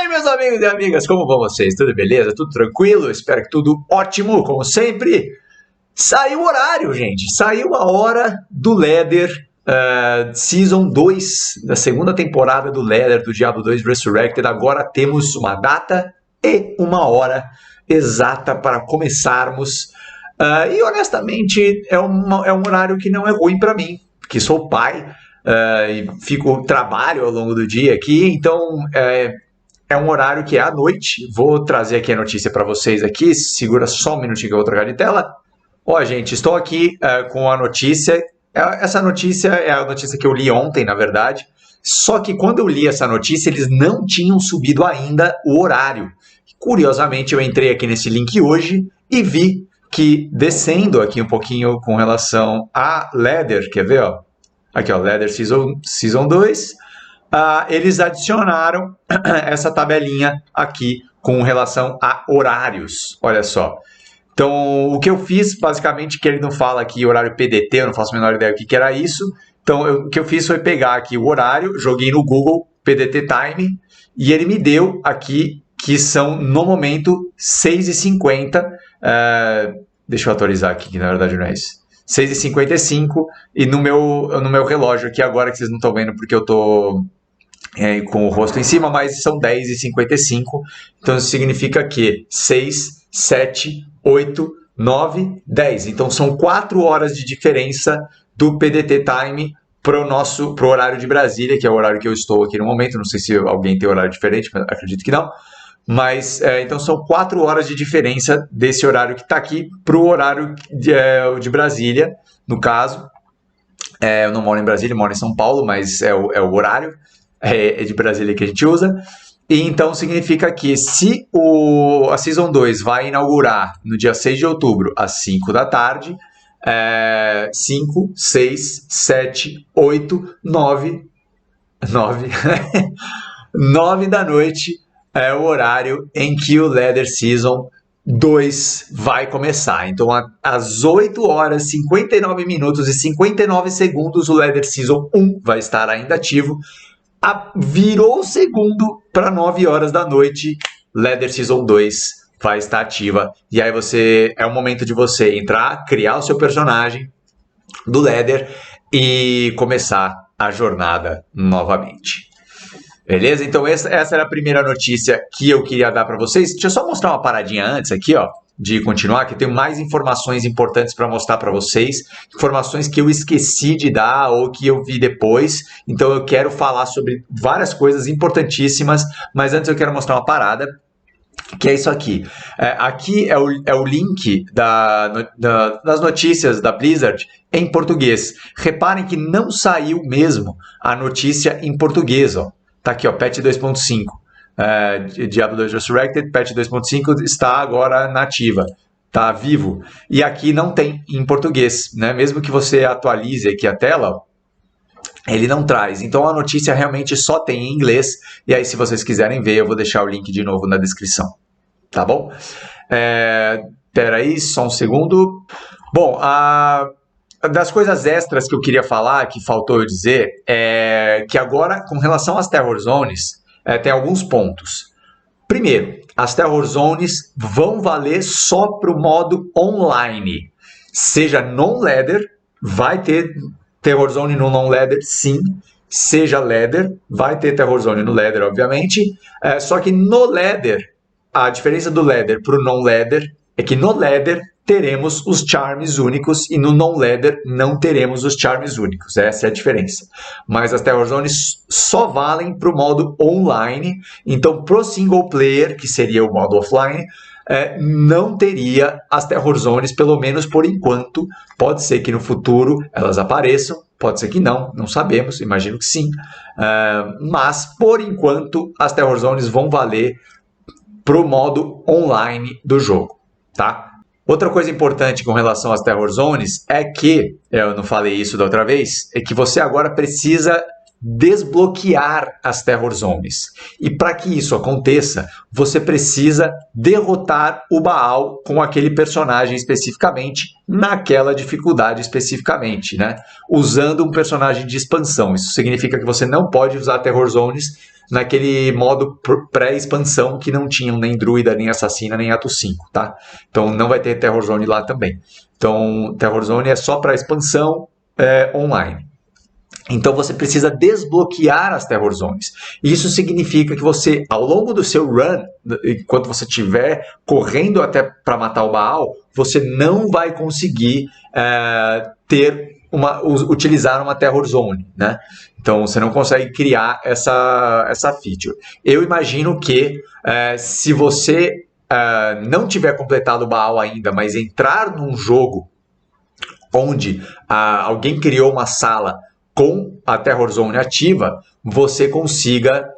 aí, meus amigos e amigas, como vão vocês? Tudo beleza? Tudo tranquilo? Espero que tudo ótimo, como sempre. Saiu o horário, gente. Saiu a hora do Ladder Season 2, da segunda temporada do Ladder, do Diablo 2 Resurrected. Agora temos uma data e uma hora exata para começarmos. E honestamente, é um horário que não é ruim para mim, que sou pai. E trabalho ao longo do dia aqui, então é um horário que é à noite. Vou trazer aqui a notícia para vocês aqui, segura só um minutinho que eu vou trocar de tela. Ó, gente, estou aqui com a notícia. Essa notícia é a notícia que eu li ontem, na verdade, só que quando eu li essa notícia, eles não tinham subido ainda o horário. Curiosamente, eu entrei aqui nesse link hoje e vi que, descendo aqui um pouquinho com relação a Ladder, quer ver, ó? Aqui, ó, Ladder Season 2, eles adicionaram essa tabelinha aqui com relação a horários, olha só. Então, o que eu fiz, basicamente, que ele não fala aqui horário PDT, eu não faço a menor ideia do que era isso. Então, o que eu fiz foi pegar aqui o horário, joguei no Google PDT Time, e ele me deu aqui que são, no momento, 6h50. Deixa eu atualizar aqui, que na verdade não é isso. 6h55, e no meu relógio aqui agora, que vocês não estão vendo porque eu estou com o rosto em cima, mas são 10h55, então isso significa que 6, 7, 8, 9, 10. Então são 4 horas de diferença do PDT Time para o horário de Brasília, que é o horário que eu estou aqui no momento. Não sei se alguém tem horário diferente, mas acredito que não. Mas, então são 4 horas de diferença desse horário que está aqui para o horário de Brasília, no caso. Eu não moro em Brasília, moro em São Paulo, mas é o horário de Brasília que a gente usa. E então significa que se a Season 2 vai inaugurar no dia 6 de outubro, às 5 da tarde, 5, 6, 7, 8, 9, 9 da noite, é o horário em que o Ladder Season 2 vai começar. Então, às 8 horas, 59 minutos e 59 segundos, o Ladder Season 1 vai estar ainda ativo. Virou o segundo para 9 horas da noite, Ladder Season 2 vai estar ativa. E aí é o momento de você entrar, criar o seu personagem do Ladder e começar a jornada novamente. Beleza? Então essa era a primeira notícia que eu queria dar para vocês. Deixa eu só mostrar uma paradinha antes aqui, ó, de continuar, que eu tenho mais informações importantes para mostrar para vocês, informações que eu esqueci de dar ou que eu vi depois. Então eu quero falar sobre várias coisas importantíssimas, mas antes eu quero mostrar uma parada, que é isso aqui. Aqui é o link das notícias da Blizzard em português. Reparem que não saiu mesmo a notícia em português, ó. Tá aqui, ó, patch 2.5, Diablo 2 Resurrected, patch 2.5 está agora nativa, tá vivo. E aqui não tem em português, né? Mesmo que você atualize aqui a tela, ó, ele não traz. Então a notícia realmente só tem em inglês, e aí se vocês quiserem ver, eu vou deixar o link de novo na descrição, tá bom? Espera aí, só um segundo. Bom, das coisas extras que eu queria falar, que faltou eu dizer, é que agora, com relação às Terror Zones, tem alguns pontos. Primeiro, as Terror Zones vão valer só para o modo online. Seja non-ladder, vai ter Terror Zone no non-ladder, sim. Seja ladder, vai ter Terror Zone no ladder, obviamente. Só que no ladder, a diferença do ladder para o non-ladder é que no ladder teremos os charms únicos e no non-ladder não teremos os charms únicos. Essa é a diferença. Mas as Terror Zones só valem para o modo online. Então, para o single player, que seria o modo offline, não teria as Terror Zones, pelo menos por enquanto. Pode ser que no futuro elas apareçam, pode ser que não sabemos, imagino que sim. Mas, por enquanto, as Terror Zones vão valer para o modo online do jogo, tá? Outra coisa importante com relação às Terror Zones é que, eu não falei isso da outra vez, é que você agora precisa desbloquear as Terror Zones. E para que isso aconteça, você precisa derrotar o Baal com aquele personagem especificamente, naquela dificuldade especificamente, né? Usando um personagem de expansão. Isso significa que você não pode usar Terror Zones naquele modo pré-expansão que não tinham nem Druida, nem Assassina, nem Ato 5, tá? Então não vai ter Terror Zone lá também. Então Terror Zone é só para expansão online. Então você precisa desbloquear as Terror Zones. Isso significa que você, ao longo do seu run, enquanto você estiver correndo até para matar o Baal, você não vai conseguir utilizar uma Terror Zone, né? Então você não consegue criar essa feature. Eu imagino que se você não tiver completado o Baal ainda, mas entrar num jogo onde alguém criou uma sala com a Terror Zone ativa, você consiga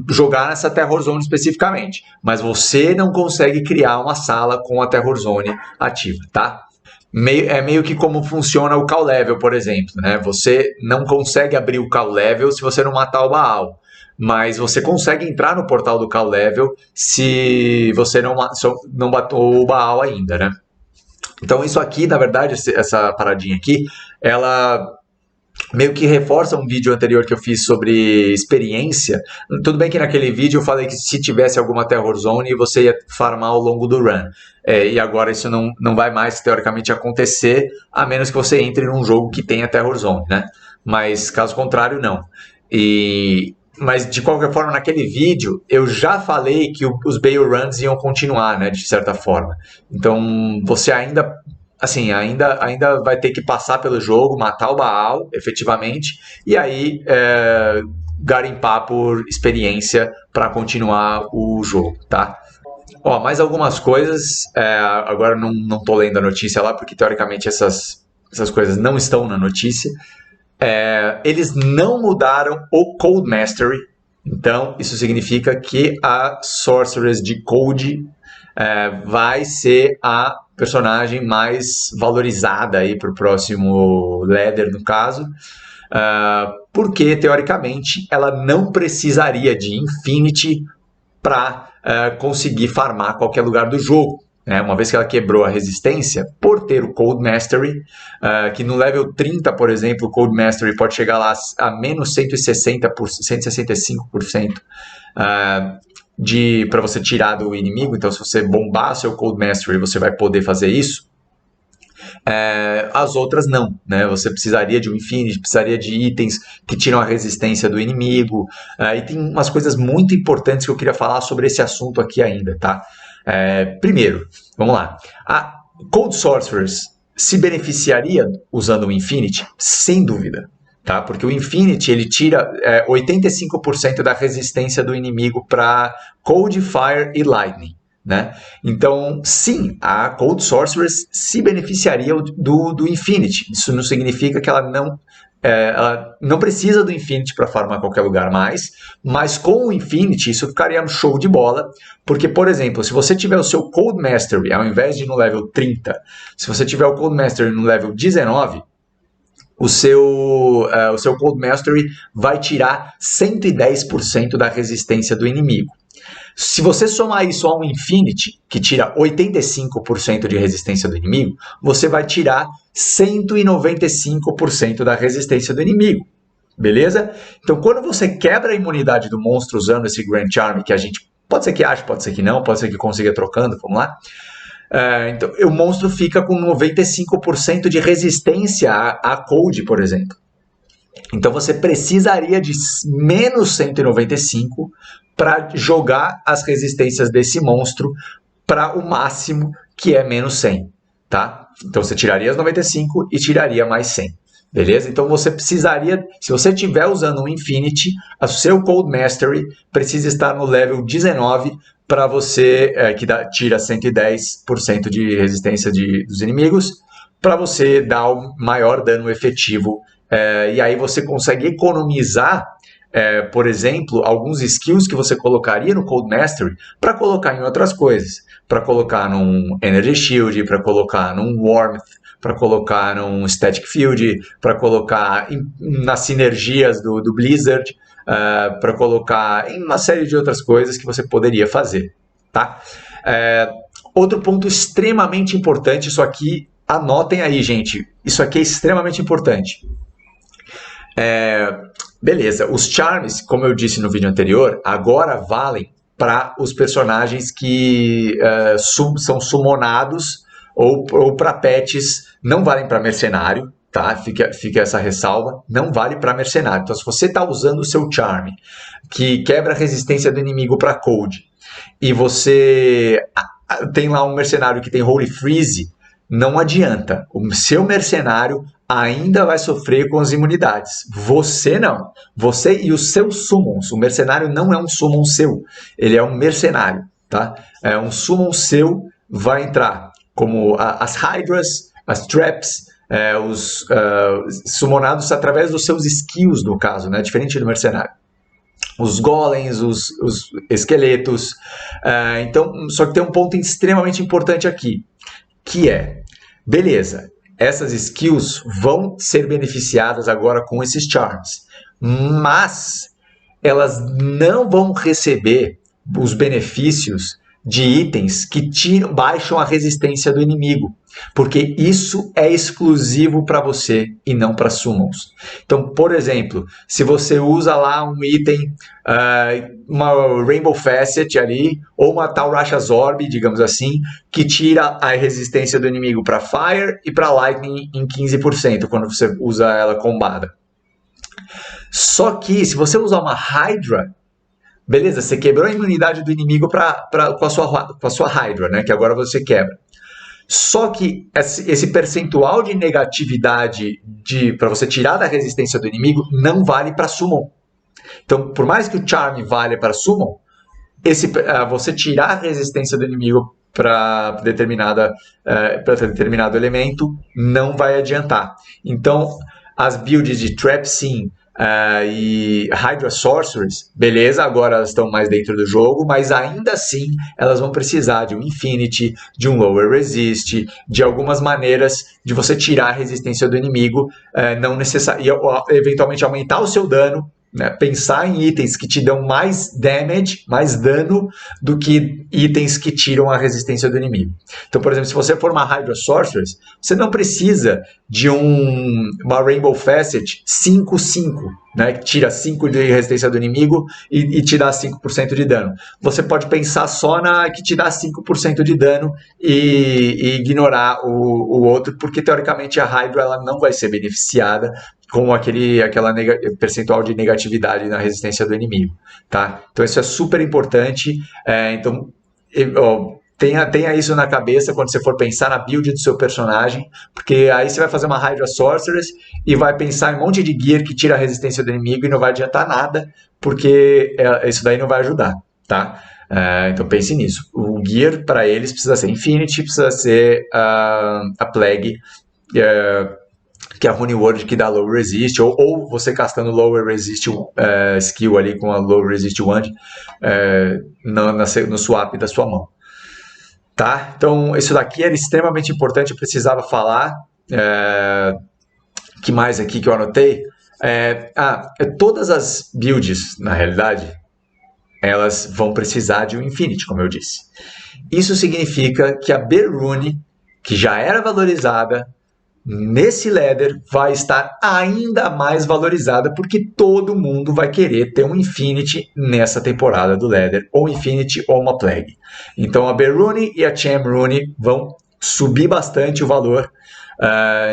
jogar nessa Terror Zone especificamente. Mas você não consegue criar uma sala com a Terror Zone ativa, tá? É meio que como funciona o Call Level, por exemplo, né? Você não consegue abrir o Call Level se você não matar o Baal. Mas você consegue entrar no portal do Call Level se você não matou o Baal ainda, né? Então isso aqui, na verdade, essa paradinha aqui, ela meio que reforça um vídeo anterior que eu fiz sobre experiência. Tudo bem que naquele vídeo eu falei que se tivesse alguma Terror Zone, você ia farmar ao longo do run. E agora isso não vai mais, teoricamente, acontecer, a menos que você entre num jogo que tenha Terror Zone, né? Mas, caso contrário, não. Mas, de qualquer forma, naquele vídeo, eu já falei que os Bail Runs iam continuar, né? De certa forma. Então, você ainda vai ter que passar pelo jogo, matar o Baal, efetivamente, e aí garimpar por experiência para continuar o jogo, tá? Ó, mais algumas coisas, agora não estou lendo a notícia lá, porque teoricamente essas coisas não estão na notícia. Eles não mudaram o Cold Mastery, então isso significa que a Sorceress de Cold vai ser a personagem mais valorizada aí para o próximo Ladder, no caso, porque, teoricamente, ela não precisaria de Infinity para conseguir farmar qualquer lugar do jogo. Uma vez que ela quebrou a resistência, por ter o Cold Mastery, que no level 30, por exemplo, o Cold Mastery pode chegar lá a menos 165%, para você tirar do inimigo. Então, se você bombar seu Cold Mastery, você vai poder fazer isso. As outras não, né? Você precisaria de um Infinity, precisaria de itens que tiram a resistência do inimigo. E tem umas coisas muito importantes que eu queria falar sobre esse assunto aqui ainda, tá? Primeiro, vamos lá. A Cold Sorceress se beneficiaria usando o Infinity? Sem dúvida. Tá? Porque o Infinity ele tira 85% da resistência do inimigo para Cold, Fire e Lightning. Né? Então, sim, a Cold Sorceress se beneficiaria do Infinity. Isso não significa que ela não precisa do Infinity para farmar qualquer lugar mais, mas com o Infinity isso ficaria um show de bola, porque, por exemplo, se você tiver o seu Cold Mastery, ao invés de no level 30, se você tiver o Cold Mastery no level 19, o seu Cold Mastery vai tirar 110% da resistência do inimigo. Se você somar isso a um Infinity, que tira 85% de resistência do inimigo, você vai tirar 195% da resistência do inimigo. Beleza? Então, quando você quebra a imunidade do monstro usando esse Grand Charm, que a gente pode ser que ache, pode ser que não, pode ser que consiga trocando, vamos lá. Então, o monstro fica com 95% de resistência a Cold, por exemplo. Então você precisaria de menos 195 para jogar as resistências desse monstro para o máximo, que é menos 100. Tá? Então você tiraria as 95 e tiraria mais 100. Beleza? Então você precisaria, se você estiver usando um Infinity, o seu Cold Mastery precisa estar no level 19 para você, tira 110% de resistência dos inimigos, para você dar o maior dano efetivo. E aí você consegue economizar, por exemplo, alguns skills que você colocaria no Cold Mastery para colocar em outras coisas. Para colocar num Energy Shield, para colocar num Warmth, para colocar num Static Field, para colocar nas sinergias do Blizzard, para colocar em uma série de outras coisas que você poderia fazer. Tá? Outro ponto extremamente importante, isso aqui, anotem aí, gente, isso aqui é extremamente importante. Beleza, os charms, como eu disse no vídeo anterior, agora valem para os personagens que são summonados ou para pets, não valem para mercenário, tá? Fica essa ressalva, não vale para mercenário. Então, se você está usando o seu charm, que quebra a resistência do inimigo para cold, e você tem lá um mercenário que tem Holy Freeze, não adianta. O seu mercenário ainda vai sofrer com as imunidades. Você não. Você e os seus summons. O mercenário não é um summon seu. Ele é um mercenário, tá? É um summon seu vai entrar como as Hydras, as Traps, os summonados através dos seus skills, no caso, né? Diferente do mercenário. Os golems, os esqueletos. Então, só que tem um ponto extremamente importante aqui, que é, beleza, essas skills vão ser beneficiadas agora com esses charms, mas elas não vão receber os benefícios de itens que baixam a resistência do inimigo, porque isso é exclusivo para você e não para summons. Então, por exemplo, se você usa lá um item, uma Rainbow Facet ali, ou uma Taurashas Orb, digamos assim, que tira a resistência do inimigo para Fire e para Lightning em 15%, quando você usa ela combada. Só que, se você usar uma Hydra, beleza, você quebrou a imunidade do inimigo com a sua Hydra, né? Que agora você quebra. Só que esse percentual de negatividade para você tirar da resistência do inimigo não vale para Summon. Então, por mais que o Charm valha para Summon, você tirar a resistência do inimigo para determinado elemento não vai adiantar. Então, as builds de Trap Sim e Hydra Sorcerers, beleza, agora elas estão mais dentro do jogo, mas ainda assim elas vão precisar de um Infinity, de um Lower Resist, de algumas maneiras de você tirar a resistência do inimigo, não necessário, e eventualmente aumentar o seu dano, né? Pensar em itens que te dão mais damage, mais dano, do que itens que tiram a resistência do inimigo. Então, por exemplo, se você for uma Hydra Sorceress, você não precisa de uma Rainbow Facet 5/5, né, que tira 5 de resistência do inimigo e te dá 5% de dano. Você pode pensar só na que te dá 5% de dano e ignorar o outro, porque teoricamente a Hydra ela não vai ser beneficiada com aquela percentual de negatividade na resistência do inimigo, tá? Então isso é super importante. Então tenha isso na cabeça quando você for pensar na build do seu personagem, porque aí você vai fazer uma Hydra Sorceress e vai pensar em um monte de gear que tira a resistência do inimigo e não vai adiantar nada, porque isso daí não vai ajudar, tá? Então pense nisso. O gear para eles precisa ser Infinity, precisa ser a Plague, que é a Rune Word que dá Low Resist, ou você castando Lower Resist skill ali com a Low Resist Wand no swap da sua mão. Tá? Então, isso daqui era extremamente importante, eu precisava falar. Que mais aqui que eu anotei? Todas as builds, na realidade, elas vão precisar de um Infinity, como eu disse. Isso significa que a Berrune, que já era valorizada, nesse ladder vai estar ainda mais valorizada, porque todo mundo vai querer ter um Infinity nessa temporada do ladder, ou Infinity ou uma Plague. Então a Berrune e a Cham Rune vão subir bastante o valor.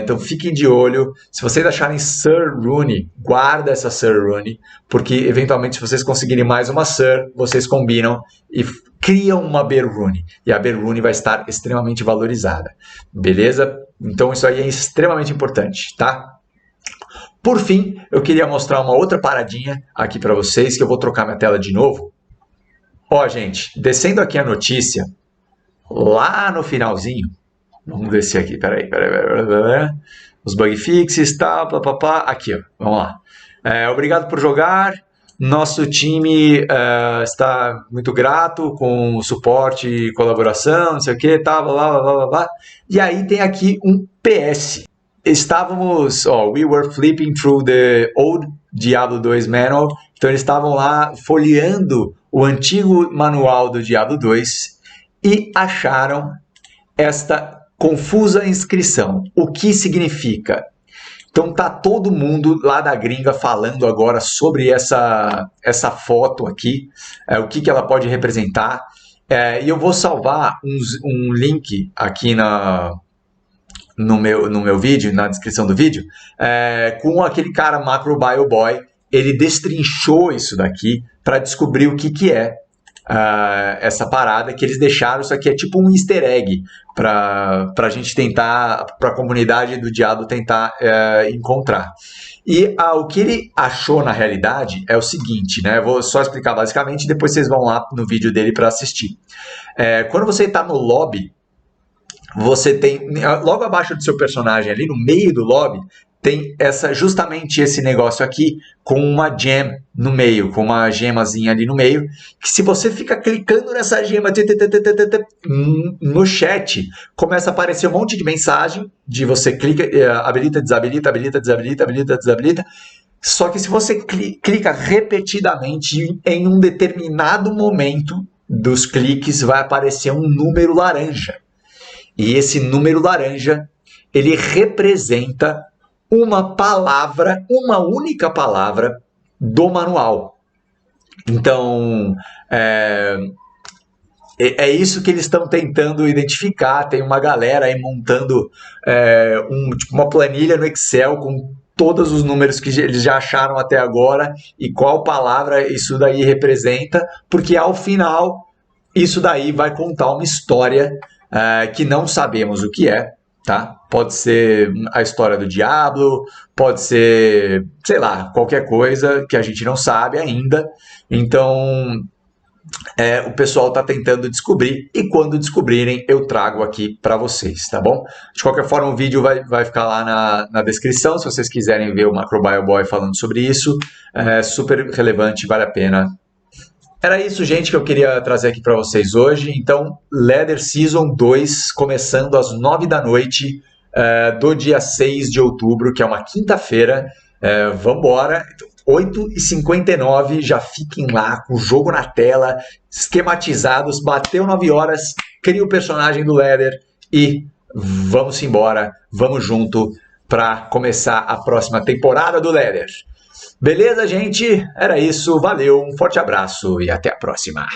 Então fiquem de olho. Se vocês acharem Sir Rune, guarda essa Sir Rune, porque eventualmente se vocês conseguirem mais uma Sir, vocês combinam e criam uma Berrune, e a Berrune vai estar extremamente valorizada, beleza? Então isso aí é extremamente importante, tá? Por fim, eu queria mostrar uma outra paradinha aqui para vocês, que eu vou trocar minha tela de novo. Ó, gente, descendo aqui a notícia, lá no finalzinho, vamos descer aqui, peraí. Os bug fixes, tal, aqui, ó, vamos lá. Obrigado por jogar. Nosso time está muito grato com o suporte e colaboração, não sei o que, tá, blá, blá, blá, blá. E aí tem aqui um PS. We were flipping through the old Diablo 2 manual. Então eles estavam lá folheando o antigo manual do Diablo 2 e acharam esta confusa inscrição. O que significa? Então tá todo mundo lá da gringa falando agora sobre essa foto aqui, o que ela pode representar. E eu vou salvar um link aqui no meu vídeo, na descrição do vídeo, com aquele cara Macro Bio Boy. Ele destrinchou isso daqui para descobrir o que é essa parada que eles deixaram. Isso aqui é tipo um easter egg para a gente tentar, para a comunidade do Diablo tentar encontrar. E o que ele achou na realidade é o seguinte, né? Eu vou só explicar basicamente, depois vocês vão lá no vídeo dele para assistir. Quando você está no lobby, você tem, logo abaixo do seu personagem, ali no meio do lobby, tem justamente esse negócio aqui com uma gem no meio, com uma gemazinha ali no meio, que se você fica clicando nessa gema no chat, começa a aparecer um monte de mensagem, de você clica, habilita, desabilita, habilita, desabilita, habilita, desabilita. Só que se você clica repetidamente, em um determinado momento dos cliques, vai aparecer um número laranja. E esse número laranja, ele representa uma palavra, uma única palavra do manual. Então, é isso que eles estão tentando identificar. Tem uma galera aí montando tipo uma planilha no Excel com todos os números que eles já acharam até agora e qual palavra isso daí representa, porque ao final isso daí vai contar uma história que não sabemos o que é. Tá? Pode ser a história do Diablo, pode ser, sei lá, qualquer coisa que a gente não sabe ainda. Então, o pessoal está tentando descobrir e quando descobrirem eu trago aqui para vocês, tá bom? De qualquer forma, o vídeo vai ficar lá na descrição, se vocês quiserem ver o Macro Bio Boy falando sobre isso. É super relevante, vale a pena. Era isso, gente, que eu queria trazer aqui para vocês hoje. Então, Leather Season 2, começando às 9 da noite do dia 6 de outubro, que é uma quinta-feira. Vambora! 8h59, já fiquem lá com o jogo na tela, esquematizados, bateu 9 horas, cria o personagem do Leather e vamos embora, vamos junto para começar a próxima temporada do Leather. Beleza, gente? Era isso. Valeu, um forte abraço e até a próxima.